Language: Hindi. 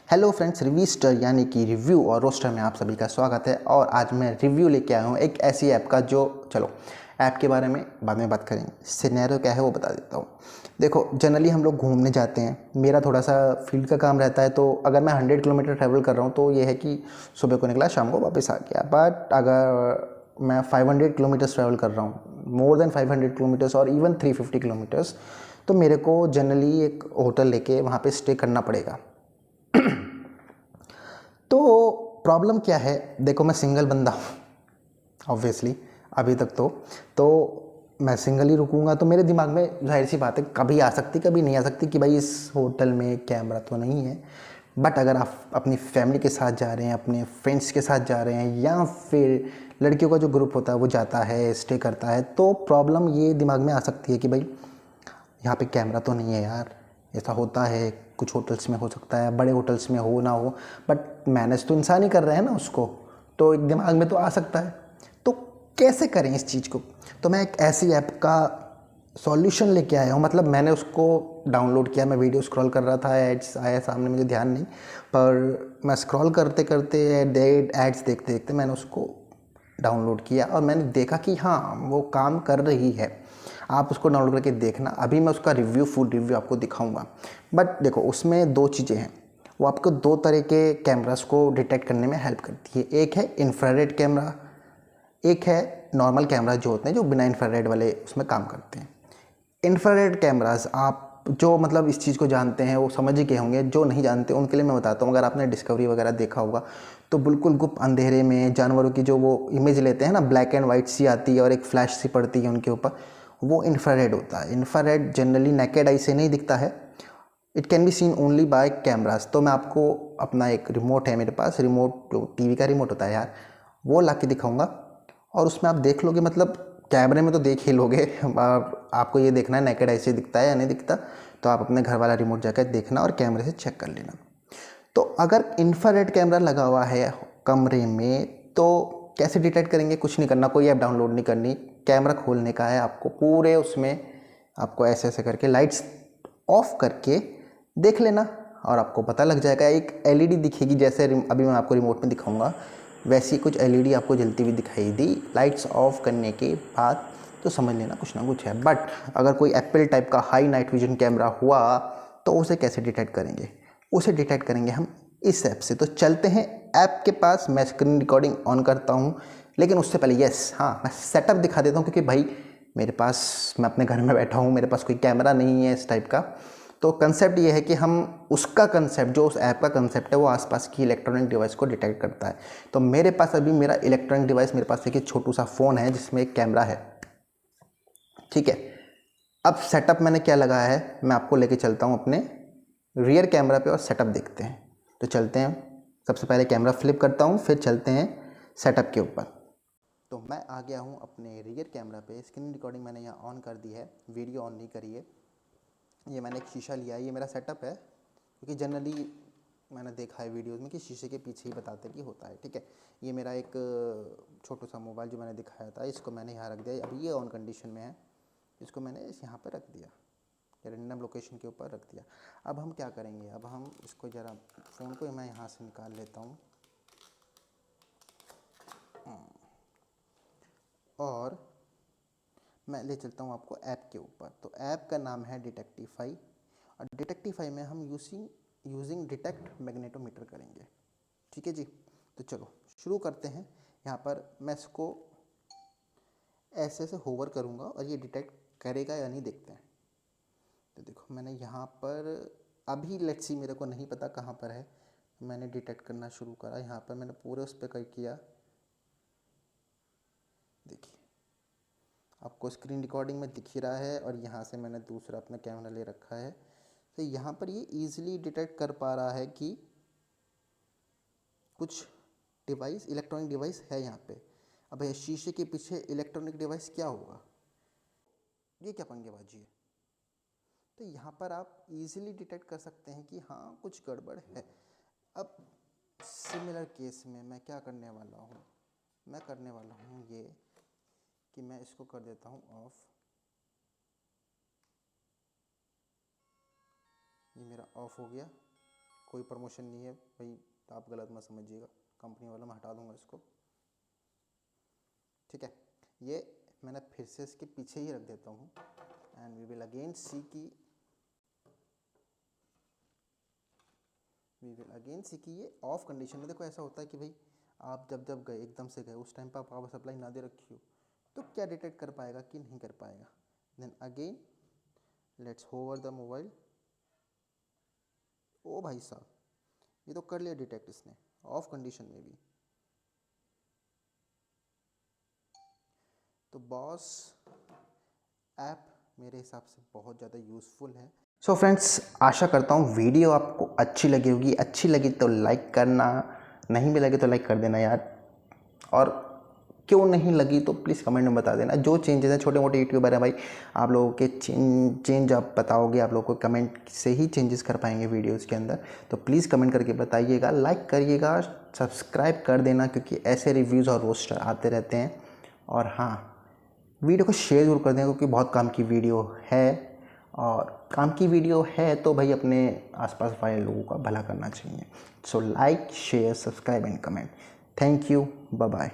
हेलो फ्रेंड्स, रिव्यूस्टर यानी कि रिव्यू और रोस्टर में आप सभी का स्वागत है। और आज मैं रिव्यू लेके आया हूँ एक ऐसी ऐप का जो चलो ऐप के बारे में बाद में बात करेंगे। सिनेरियो क्या है वो बता देता हूँ। देखो, जनरली हम लोग घूमने जाते हैं, मेरा थोड़ा सा फील्ड का काम रहता है, तो अगर मैं 100 किलोमीटर ट्रैवल कर रहा हूँ तो ये है कि सुबह को निकला, शाम को वापस आ गया। बट अगर मैं 500 किलोमीटर्स ट्रैवल कर रहा हूँ, मोर देन 500 किलोमीटर्स और इवन 350 किलोमीटर्स, तो मेरे को जनरली एक होटल लेके वहाँ पे स्टे करना पड़ेगा। तो प्रॉब्लम क्या है, देखो मैं सिंगल बंदा हूँ ऑब्वियसली अभी तक। तो मैं सिंगल ही रुकूंगा, तो मेरे दिमाग में जाहिर सी बात है कभी आ सकती कभी नहीं आ सकती कि भाई इस होटल में कैमरा तो नहीं है। बट अगर आप अपनी फैमिली के साथ जा रहे हैं, अपने फ्रेंड्स के साथ जा रहे हैं, या फिर लड़कियों का जो ग्रुप होता है वो जाता है स्टे करता है, तो प्रॉब्लम ये दिमाग में आ सकती है कि भाई यहाँ पे कैमरा तो नहीं है यार। ऐसा होता है, कुछ होटल्स में हो सकता है, बड़े होटल्स में हो ना हो, बट मैनेज तो इंसान ही कर रहे हैं ना उसको, तो एक दिमाग में तो आ सकता है। तो कैसे करें इस चीज़ को? तो मैं एक ऐसी ऐप का सॉल्यूशन लेके आया हूँ। मतलब मैंने उसको डाउनलोड किया, मैं वीडियो स्क्रॉल कर रहा था, एड्स आया सामने, मुझे ध्यान नहीं, पर मैं स्क्रॉल करते करते एड्स देखते देखते मैंने उसको डाउनलोड किया और मैंने देखा कि हाँ, वो काम कर रही है। आप उसको डाउनलोड करके देखना, अभी मैं उसका फुल रिव्यू आपको दिखाऊंगा। बट देखो, उसमें दो चीज़ें हैं, वो आपको दो तरह के कैमरास को डिटेक्ट करने में हेल्प करती है। एक है इंफ्रारेड कैमरा, एक है नॉर्मल कैमरा जो होते हैं जो बिना इंफ्रारेड वाले उसमें काम करते हैं। इंफ्रारेड कैमरास आप जो मतलब इस चीज़ को जानते हैं वो समझ ही गए होंगे, जो नहीं जानते उनके लिए मैं बताता हूँ। अगर आपने डिस्कवरी वगैरह देखा होगा तो बिल्कुल गुप्त अंधेरे में जानवरों की जो वो इमेज लेते हैं ना, ब्लैक एंड वाइट सी आती है और एक फ्लैश सी पड़ती है उनके ऊपर, वो इंफ्रारेड होता है। इंफ्रारेड जनरली नेकेड आई से नहीं दिखता है, it can be seen only by cameras. तो मैं आपको अपना एक रिमोट है मेरे पास, रिमोट जो टीवी का रिमोट होता है यार, वो ला के दिखाऊँगा और उसमें आप देख लोगे। मतलब कैमरे में तो देख ही लोगे, आपको ये देखना है नेकेड आई से दिखता है या नहीं दिखता, तो आप अपने घर वाला रिमोट जाकर देखना और कैमरे से चेक कर लेना। तो अगर इंफ्रारेड कैमरा लगा हुआ है कमरे में तो कैसे डिटेक्ट करेंगे? कुछ नहीं करना, कोई ऐप डाउनलोड नहीं करनी, कैमरा खोलने का है आपको। पूरे उसमें आपको ऐसे ऐसे करके लाइट्स ऑफ करके देख लेना और आपको पता लग जाएगा। एक एलईडी दिखेगी, जैसे अभी मैं आपको रिमोट में दिखाऊंगा वैसी कुछ एलईडी आपको जलती हुई दिखाई दी लाइट्स ऑफ करने के बाद, तो समझ लेना कुछ ना कुछ है। बट अगर कोई एप्पल टाइप का हाई नाइट विजन कैमरा हुआ तो उसे कैसे डिटेक्ट करेंगे? उसे डिटेक्ट करेंगे हम इस ऐप से। तो चलते हैं ऐप के पास, मैं स्क्रीन रिकॉर्डिंग ऑन करता हूँ। लेकिन उससे पहले मैं सेटअप दिखा देता हूँ, क्योंकि भाई मेरे पास, मैं अपने घर में बैठा हूँ, मेरे पास कोई कैमरा नहीं है इस टाइप का। तो कंसेप्ट ये है कि हम उसका कंसेप्ट, जो उस ऐप का कंसेप्ट है, वो आसपास की इलेक्ट्रॉनिक डिवाइस को डिटेक्ट करता है। तो मेरे पास अभी मेरा इलेक्ट्रॉनिक डिवाइस, मेरे पास एक छोटू सा फ़ोन है जिसमें एक कैमरा है, ठीक है। अब सेटअप मैंने क्या लगाया है, मैं आपको लेके चलता हूँ अपने रियर कैमरा पे और सेटअप देखते हैं। तो चलते हैं, सबसे पहले कैमरा फ्लिप करता हूँ, फिर चलते हैं सेटअप के ऊपर। तो मैं आ गया हूँ अपने रियर कैमरा पे, स्क्रीन रिकॉर्डिंग मैंने यहाँ ऑन कर दी है, वीडियो ऑन नहीं करी है। ये मैंने एक शीशा लिया है, ये मेरा सेटअप है, क्योंकि जनरली मैंने देखा है वीडियोस में कि शीशे के पीछे ही बताते हैं कि होता है, ठीक है। ये मेरा एक छोटू सा मोबाइल जो मैंने दिखाया था, इसको मैंने यहाँ रख दिया। अभी ये ऑन कंडीशन में है, इसको मैंने यहाँ पर रख दिया, रैंडम लोकेशन के ऊपर रख दिया। अब हम क्या करेंगे, अब हम इसको ज़रा, फ़ोन को मैं यहाँ से निकाल लेता हूँ और मैं ले चलता हूँ आपको ऐप के ऊपर। तो ऐप का नाम है डिटेक्टिफाई, और डिटेक्टिफाई में हम यूजिंग डिटेक्ट मैग्नेटोमीटर करेंगे, ठीक है जी। तो चलो शुरू करते हैं। यहाँ पर मैं इसको ऐसे ऐसे होवर करूँगा और ये डिटेक्ट करेगा या नहीं, देखते हैं। तो देखो मैंने यहाँ पर, अभी लेट्स सी, मेरे को नहीं पता कहाँ पर है, मैंने डिटेक्ट करना शुरू करा। यहाँ पर मैंने पूरे उस पर किया, देखिए आपको स्क्रीन रिकॉर्डिंग में दिख ही रहा है, और यहाँ से मैंने दूसरा अपना कैमरा ले रखा है। तो यहाँ पर ये इजीली डिटेक्ट कर पा रहा है कि कुछ डिवाइस, इलेक्ट्रॉनिक डिवाइस है यहाँ पे। अब ये शीशे के पीछे इलेक्ट्रॉनिक डिवाइस क्या होगा, ये क्या पंगेबाजी है? तो यहाँ पर आप इजीली डिटेक्ट कर सकते हैं कि हाँ कुछ गड़बड़ है। अब सिमिलर केस में मैं क्या करने वाला हूँ, मैं करने वाला हूँ ये कि मैं इसको कर देता हूँ ऑफ। ये मेरा ऑफ हो गया, कोई प्रमोशन नहीं है भाई, तो आप गलत मत समझिएगा, कंपनी वाला मैं हटा दूंगा इसको, ठीक है। ये मैंने फिर से इसके पीछे ही रख देता हूँ एंड वी विल अगेन सी कि ये ऑफ कंडीशन में। देखो ऐसा होता है कि भाई आप जब गए, एकदम से गए, उस टाइम पर आप पावर सप्लाई ना दे रखी हो तो क्या डिटेक्ट कर पाएगा कि नहीं कर पाएगा। Then again let's hover the mobile. ओ भाई साहब, ये तो कर लिया डिटेक्ट इसने ऑफ कंडीशन में भी। तो बॉस ऐप मेरे हिसाब से बहुत ज़्यादा यूज़फुल है। सो फ्रेंड्स, आशा करता हूँ वीडियो आपको अच्छी लगी होगी। अच्छी लगी तो लाइक करना, नहीं भी लगे तो लाइक कर देना यार, और क्यों नहीं लगी तो प्लीज़ कमेंट में बता देना। जो चेंजेस हैं, छोटे मोटे यूट्यूबर हैं भाई, आप लोगों के चेंज आप बताओगे, आप लोगों को कमेंट से ही चेंजेस कर पाएंगे वीडियोज़ के अंदर। तो प्लीज़ कमेंट करके बताइएगा, लाइक करिएगा, सब्सक्राइब कर देना, क्योंकि ऐसे रिव्यूज़ और रोस्टर आते रहते हैं। और हाँ, वीडियो को शेयर जरूर कर दें, क्योंकि बहुत काम की वीडियो है, और काम की वीडियो है तो भाई अपने आसपास वाले लोगों का भला करना चाहिए। So like, share, subscribe and comment. Thank you, bye bye.